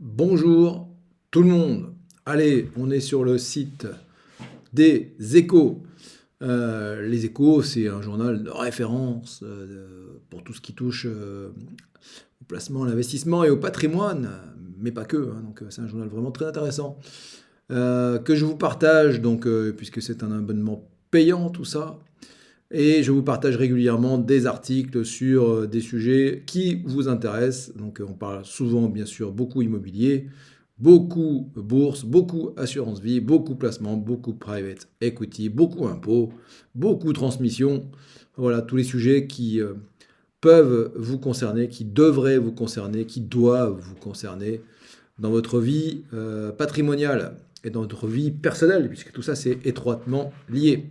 Bonjour tout le monde. Allez, on est sur le site des Échos. Les Échos, c'est un journal de référence pour tout ce qui touche au placement, à l'investissement et au patrimoine, mais pas que, hein. Donc c'est un journal vraiment très intéressant que je vous partage, donc puisque c'est un abonnement payant tout ça. Et je vous partage régulièrement des articles sur des sujets qui vous intéressent. Donc on parle souvent, bien sûr, beaucoup immobilier, beaucoup bourse, beaucoup assurance vie, beaucoup placement, beaucoup private equity, beaucoup impôts, beaucoup transmission. Voilà, tous les sujets qui peuvent vous concerner, qui devraient vous concerner, qui doivent vous concerner dans votre vie patrimoniale et dans votre vie personnelle, puisque tout ça c'est étroitement lié.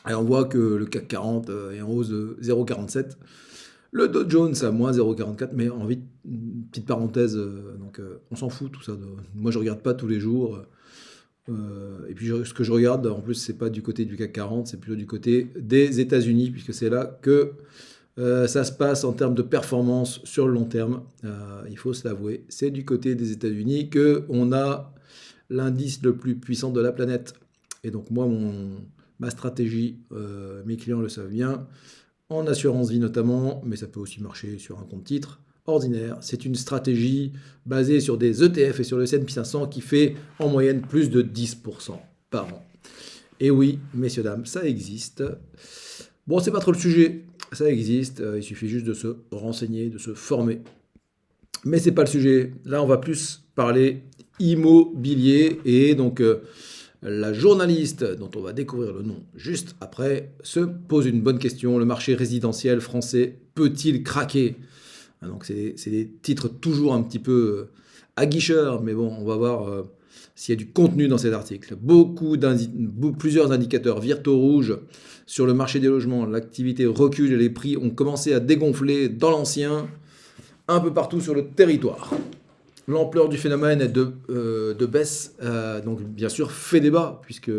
Et on voit que le CAC 40 est en hausse de 0,47. Le Dow Jones à moins 0,44, mais envie, une petite parenthèse, donc on s'en fout tout ça. Moi je regarde pas tous les jours. Et puis ce que je regarde, en plus, c'est pas du côté du CAC 40, c'est plutôt du côté des États-Unis, puisque c'est là que ça se passe en termes de performance sur le long terme. Il faut se l'avouer, c'est du côté des États-Unis que on a l'indice le plus puissant de la planète. Et donc moi, ma stratégie, mes clients le savent bien, en assurance vie notamment, mais ça peut aussi marcher sur un compte titre ordinaire. C'est une stratégie basée sur des ETF et sur le S&P 500 qui fait en moyenne plus de 10% par an. Et oui, messieurs, dames, ça existe. Bon, c'est pas trop le sujet, ça existe, il suffit juste de se renseigner, de se former. Mais c'est pas le sujet. Là, on va plus parler immobilier et donc la journaliste, dont on va découvrir le nom juste après, se pose une bonne question. Le marché résidentiel français peut-il craquer? Donc c'est des titres toujours un petit peu aguicheurs, mais bon, on va voir s'il y a du contenu dans cet article. Plusieurs indicateurs virent au rouge sur le marché des logements. L'activité recule et les prix ont commencé à dégonfler dans l'ancien, un peu partout sur le territoire. L'ampleur du phénomène est de baisse, donc bien sûr fait débat, puisque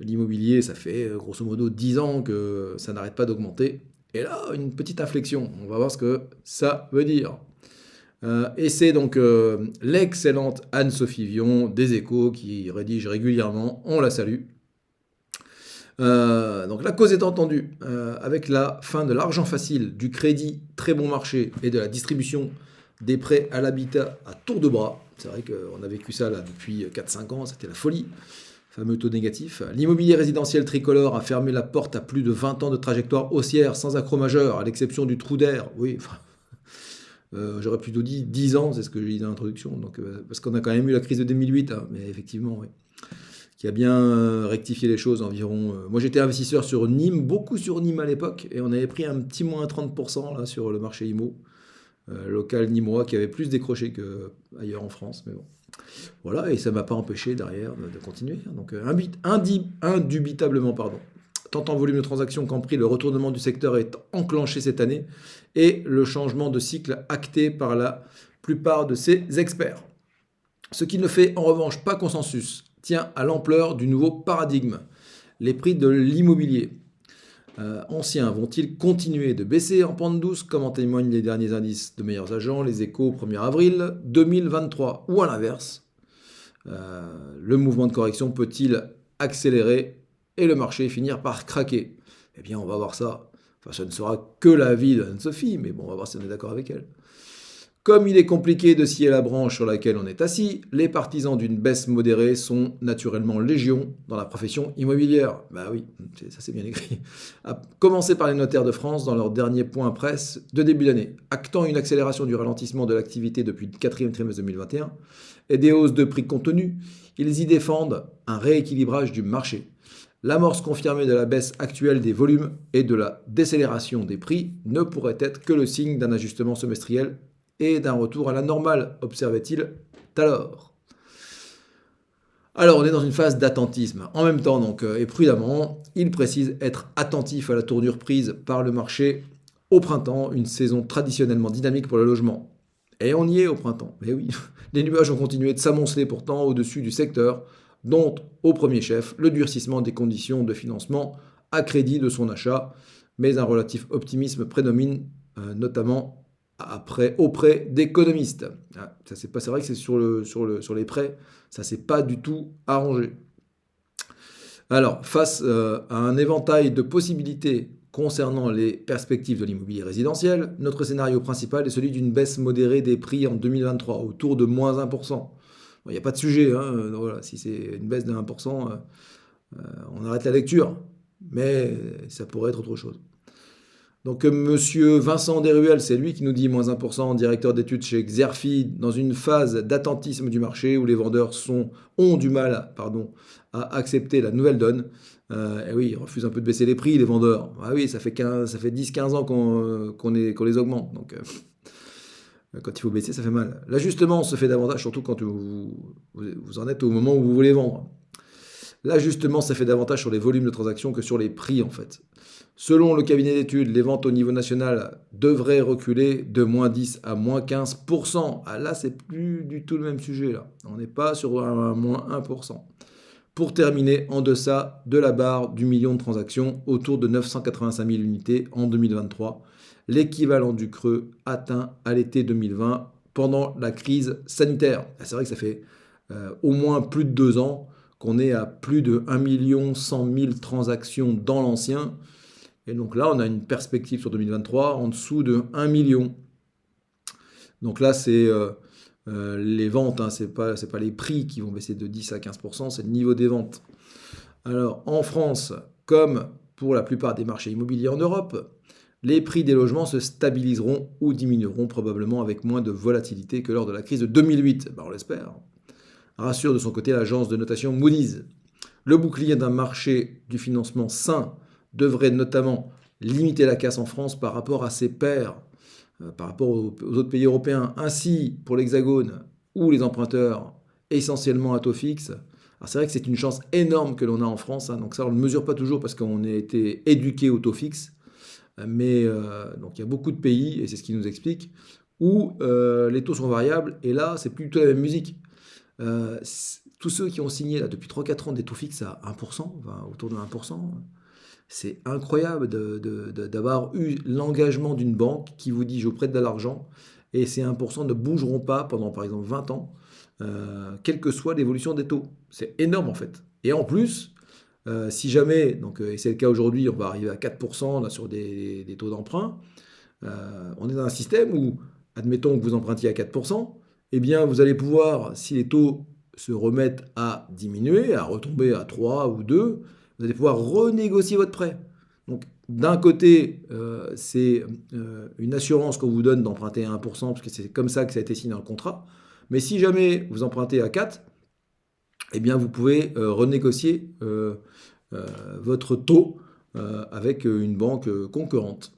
l'immobilier, ça fait grosso modo 10 ans que ça n'arrête pas d'augmenter. Et là, une petite inflexion, on va voir ce que ça veut dire. Et c'est donc l'excellente Anne-Sophie Vion des Échos qui rédige régulièrement, on la salue. Donc la cause est entendue, avec la fin de l'argent facile, du crédit très bon marché et de la distribution des prêts à l'habitat à tour de bras. C'est vrai qu'on a vécu ça là depuis 4-5 ans, c'était la folie. Fameux taux négatif. L'immobilier résidentiel tricolore a fermé la porte à plus de 20 ans de trajectoire haussière sans accroc majeur, à l'exception du trou d'air. Oui, j'aurais plutôt dit 10 ans, c'est ce que j'ai dit dans l'introduction. Donc, parce qu'on a quand même eu la crise de 2008, hein, mais effectivement, oui, qui a bien rectifié les choses environ. Moi j'étais investisseur sur Nîmes, beaucoup sur Nîmes à l'époque, et on avait pris un petit moins 30% là, sur le marché IMO. Local nîmois qui avait plus décroché qu'ailleurs en France, mais bon. Voilà, et ça ne m'a pas empêché derrière de continuer. Donc indubitablement, pardon. Tant en volume de transactions qu'en prix, le retournement du secteur est enclenché cette année et le changement de cycle acté par la plupart de ses experts. Ce qui ne fait en revanche pas consensus tient à l'ampleur du nouveau paradigme. Les prix de l'immobilier anciens vont-ils continuer de baisser en pente douce, comme en témoignent les derniers indices de meilleurs agents, les échos au 1er avril 2023? Ou à l'inverse, le mouvement de correction peut-il accélérer et le marché finir par craquer? Eh bien, on va voir ça. Enfin, ça ne sera que l'avis d'Anne-Sophie, mais bon, on va voir si on est d'accord avec elle. Comme il est compliqué de scier la branche sur laquelle on est assis, les partisans d'une baisse modérée sont naturellement légion dans la profession immobilière. Bah oui, ça c'est bien écrit. À commencer par les notaires de France dans leur dernier point presse de début d'année, actant une accélération du ralentissement de l'activité depuis le quatrième trimestre 2021 et des hausses de prix contenues, ils y défendent un rééquilibrage du marché. L'amorce confirmée de la baisse actuelle des volumes et de la décélération des prix ne pourrait être que le signe d'un ajustement semestriel et d'un retour à la normale, observait-il alors. Alors, on est dans une phase d'attentisme. En même temps, donc, et prudemment, il précise être attentif à la tournure prise par le marché au printemps, une saison traditionnellement dynamique pour le logement. Et on y est au printemps. Mais oui, les nuages ont continué de s'amonceler pourtant au-dessus du secteur, dont, au premier chef, le durcissement des conditions de financement à crédit de son achat, mais un relatif optimisme prédomine, notamment auprès d'économistes. Ah, ça, c'est vrai que c'est sur les prêts, ça s'est pas du tout arrangé. Alors, face à un éventail de possibilités concernant les perspectives de l'immobilier résidentiel, notre scénario principal est celui d'une baisse modérée des prix en 2023, autour de moins 1%. Bon, il n'y a pas de sujet, hein, voilà, si c'est une baisse de 1%, on arrête la lecture, mais ça pourrait être autre chose. Donc, monsieur Vincent Desruelles, c'est lui qui nous dit moins 1%, directeur d'études chez Xerfi, dans une phase d'attentisme du marché où les vendeurs ont du mal à accepter la nouvelle donne. Et oui, ils refusent un peu de baisser les prix, les vendeurs. Ah oui, ça fait 10-15 ans qu'on les augmente. Donc, quand il faut baisser, ça fait mal. L'ajustement se fait davantage, surtout quand vous en êtes au moment où vous voulez vendre. L'ajustement s'est fait davantage sur les volumes de transactions que sur les prix, en fait. Selon le cabinet d'études, les ventes au niveau national devraient reculer de moins 10 à moins 15%. Ah là, c'est plus du tout le même sujet, là. On n'est pas sur un moins 1%. Pour terminer en deçà de la barre du million de transactions, autour de 985 000 unités en 2023, l'équivalent du creux atteint à l'été 2020 pendant la crise sanitaire. C'est vrai que ça fait au moins plus de 2 ans qu'on est à plus de 1 100 000 transactions dans l'ancien. Et donc là, on a une perspective sur 2023 en dessous de 1 million. Donc là, c'est les ventes, hein, c'est pas les prix qui vont baisser de 10 à 15%, c'est le niveau des ventes. Alors, en France, comme pour la plupart des marchés immobiliers en Europe, les prix des logements se stabiliseront ou diminueront probablement avec moins de volatilité que lors de la crise de 2008. Ben, on l'espère. Rassure de son côté l'agence de notation Moody's. Le bouclier d'un marché du financement sain devrait notamment limiter la casse en France par rapport à ses pairs, par rapport aux autres pays européens. Ainsi, pour l'Hexagone ou les emprunteurs essentiellement à taux fixe, alors c'est vrai que c'est une chance énorme que l'on a en France, hein, donc ça on ne le mesure pas toujours parce qu'on a été éduqué au taux fixe, mais donc il y a beaucoup de pays, et c'est ce qui nous explique, où les taux sont variables, et là c'est plus du tout la même musique. Tous ceux qui ont signé là, depuis 3-4 ans des taux fixes à 1%, enfin, autour de 1%, c'est incroyable d'avoir eu l'engagement d'une banque qui vous dit je vous prête de l'argent et ces 1% ne bougeront pas pendant par exemple 20 ans, quelle que soit l'évolution des taux. C'est énorme en fait. Et en plus, si jamais, donc, et c'est le cas aujourd'hui, on va arriver à 4% là, sur des taux d'emprunt, on est dans un système où, admettons que vous empruntiez à 4%, eh bien vous allez pouvoir, si les taux se remettent à diminuer, à retomber à 3 ou 2, vous allez pouvoir renégocier votre prêt. Donc d'un côté, c'est une assurance qu'on vous donne d'emprunter à 1%, parce que c'est comme ça que ça a été signé dans le contrat. Mais si jamais vous empruntez à 4, eh bien vous pouvez renégocier votre taux avec une banque concurrente.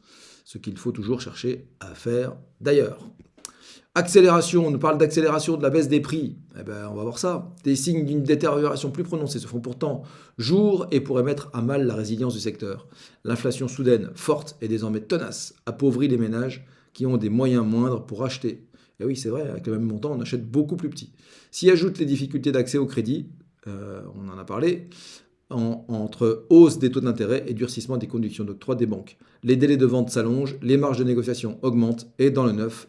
Ce qu'il faut toujours chercher à faire d'ailleurs. Accélération, on nous parle d'accélération de la baisse des prix. Eh ben, on va voir ça. Des signes d'une détérioration plus prononcée se font pourtant jour et pourraient mettre à mal la résilience du secteur. L'inflation soudaine, forte et désormais tenace, appauvrit les ménages qui ont des moyens moindres pour acheter. Et oui, c'est vrai, avec le même montant, on achète beaucoup plus petit. S'y ajoutent les difficultés d'accès au crédit, on en a parlé, entre hausse des taux d'intérêt et durcissement des conditions d'octroi des banques. Les délais de vente s'allongent, les marges de négociation augmentent et dans le neuf,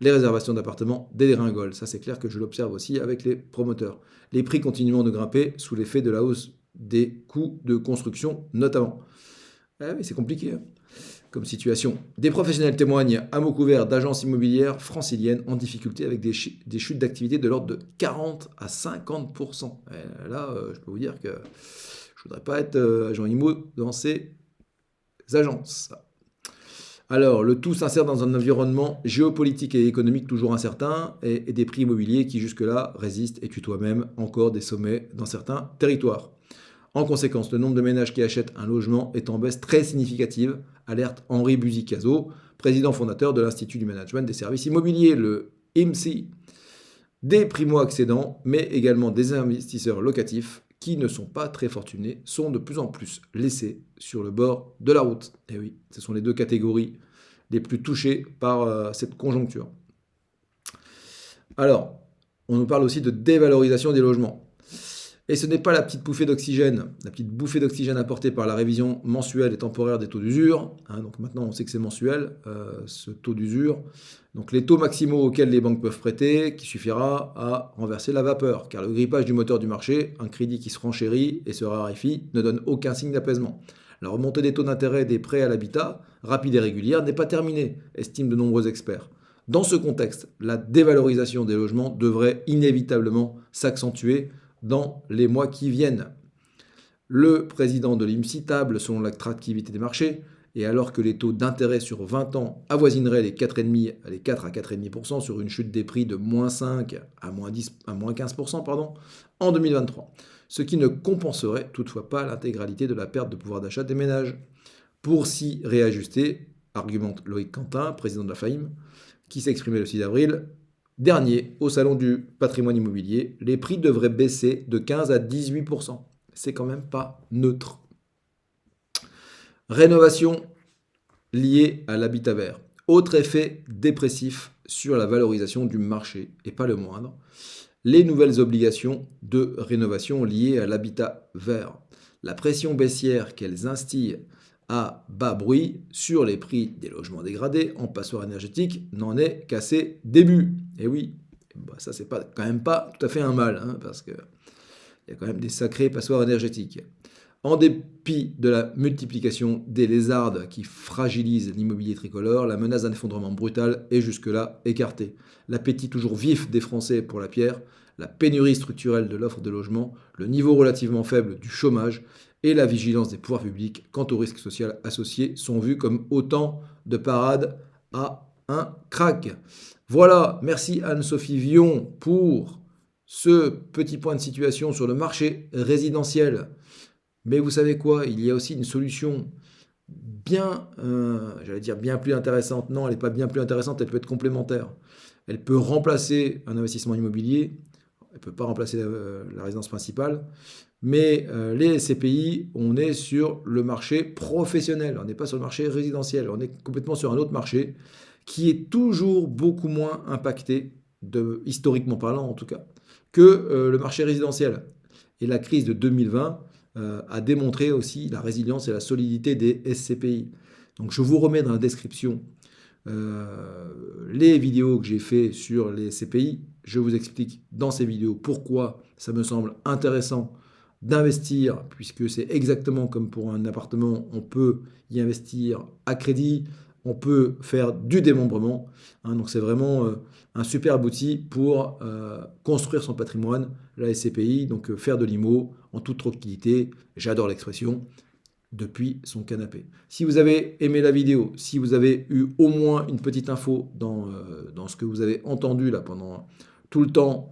les réservations d'appartements dégringolent. Ça, c'est clair que je l'observe aussi avec les promoteurs. Les prix continuent de grimper sous l'effet de la hausse des coûts de construction, notamment. Eh oui, c'est compliqué comme situation. Des professionnels témoignent à mots couverts d'agences immobilières franciliennes en difficulté avec des chutes d'activité de l'ordre de 40 à 50%. Et là, je peux vous dire que je ne voudrais pas être agent immo dans ces agences. Alors, le tout s'insère dans un environnement géopolitique et économique toujours incertain et des prix immobiliers qui jusque-là résistent et tutoient même encore des sommets dans certains territoires. En conséquence, le nombre de ménages qui achètent un logement est en baisse très significative, alerte Henri Buzicazo, président fondateur de l'Institut du Management des Services Immobiliers, le IMSI. Des primo-accédants, mais également des investisseurs locatifs qui ne sont pas très fortunés, sont de plus en plus laissés sur le bord de la route. Et oui, ce sont les deux catégories les plus touchées par cette conjoncture. Alors, on nous parle aussi de dévalorisation des logements. Et ce n'est pas la petite bouffée d'oxygène apportée par la révision mensuelle et temporaire des taux d'usure. Donc maintenant, on sait que c'est mensuel, ce taux d'usure. Donc les taux maximaux auxquels les banques peuvent prêter, qui suffira à renverser la vapeur. Car le grippage du moteur du marché, un crédit qui se renchérit et se raréfie, ne donne aucun signe d'apaisement. La remontée des taux d'intérêt des prêts à l'habitat, rapide et régulière, n'est pas terminée, estiment de nombreux experts. Dans ce contexte, la dévalorisation des logements devrait inévitablement s'accentuer dans les mois qui viennent. Le président de l'IMSI table selon l'attractivité des marchés, et alors que les taux d'intérêt sur 20 ans avoisineraient les 4 à 4,5% sur une chute des prix de moins 5 à moins 15% en 2023, ce qui ne compenserait toutefois pas l'intégralité de la perte de pouvoir d'achat des ménages. Pour s'y réajuster, argumente Loïc Quentin, président de la FAIM, qui s'exprimait le 6 avril dernier au Salon du patrimoine immobilier, les prix devraient baisser de 15 à 18%. C'est quand même pas neutre. Rénovation liée à l'habitat vert. Autre effet dépressif sur la valorisation du marché, et pas le moindre, les nouvelles obligations de rénovation liées à l'habitat vert. La pression baissière qu'elles instillent à bas bruit sur les prix des logements dégradés en passoire énergétique n'en est qu'à ses débuts. Et oui, ça c'est quand même pas tout à fait un mal, parce qu'il y a quand même des sacrées passoires énergétiques. En dépit de la multiplication des lézardes qui fragilisent l'immobilier tricolore, la menace d'un effondrement brutal est jusque-là écartée. L'appétit toujours vif des Français pour la pierre, la pénurie structurelle de l'offre de logement, le niveau relativement faible du chômage et la vigilance des pouvoirs publics quant au risque social associé sont vus comme autant de parades à un crack. Voilà, merci Anne-Sophie Vion pour ce petit point de situation sur le marché résidentiel. Mais vous savez quoi, il y a aussi une solution bien plus intéressante. Non, elle n'est pas bien plus intéressante, elle peut être complémentaire. Elle peut remplacer un investissement immobilier, elle ne peut pas remplacer la résidence principale, mais les SCPI, on est sur le marché professionnel, on n'est pas sur le marché résidentiel, on est complètement sur un autre marché qui est toujours beaucoup moins impacté, historiquement parlant en tout cas, que le marché résidentiel. Et la crise de 2020 a démontré aussi la résilience et la solidité des SCPI. Donc je vous remets dans la description les vidéos que j'ai fait sur les SCPI. Je vous explique dans ces vidéos pourquoi ça me semble intéressant d'investir, puisque c'est exactement comme pour un appartement, on peut y investir à crédit, on peut faire du démembrement. Donc c'est vraiment un superbe outil pour construire son patrimoine, la SCPI, donc faire de l'IMO en toute tranquillité, j'adore l'expression, depuis son canapé. Si vous avez aimé la vidéo, si vous avez eu au moins une petite info dans ce que vous avez entendu là pendant tout le temps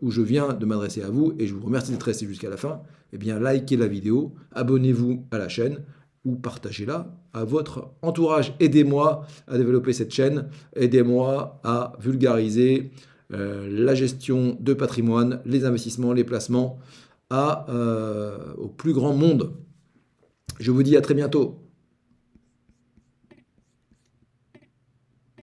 où je viens de m'adresser à vous, et je vous remercie d'être resté jusqu'à la fin, eh bien likez la vidéo, abonnez-vous à la chaîne, ou partagez-la à votre entourage. Aidez-moi à développer cette chaîne, aidez-moi à vulgariser la gestion de patrimoine, les investissements, les placements au plus grand monde. Je vous dis à très bientôt.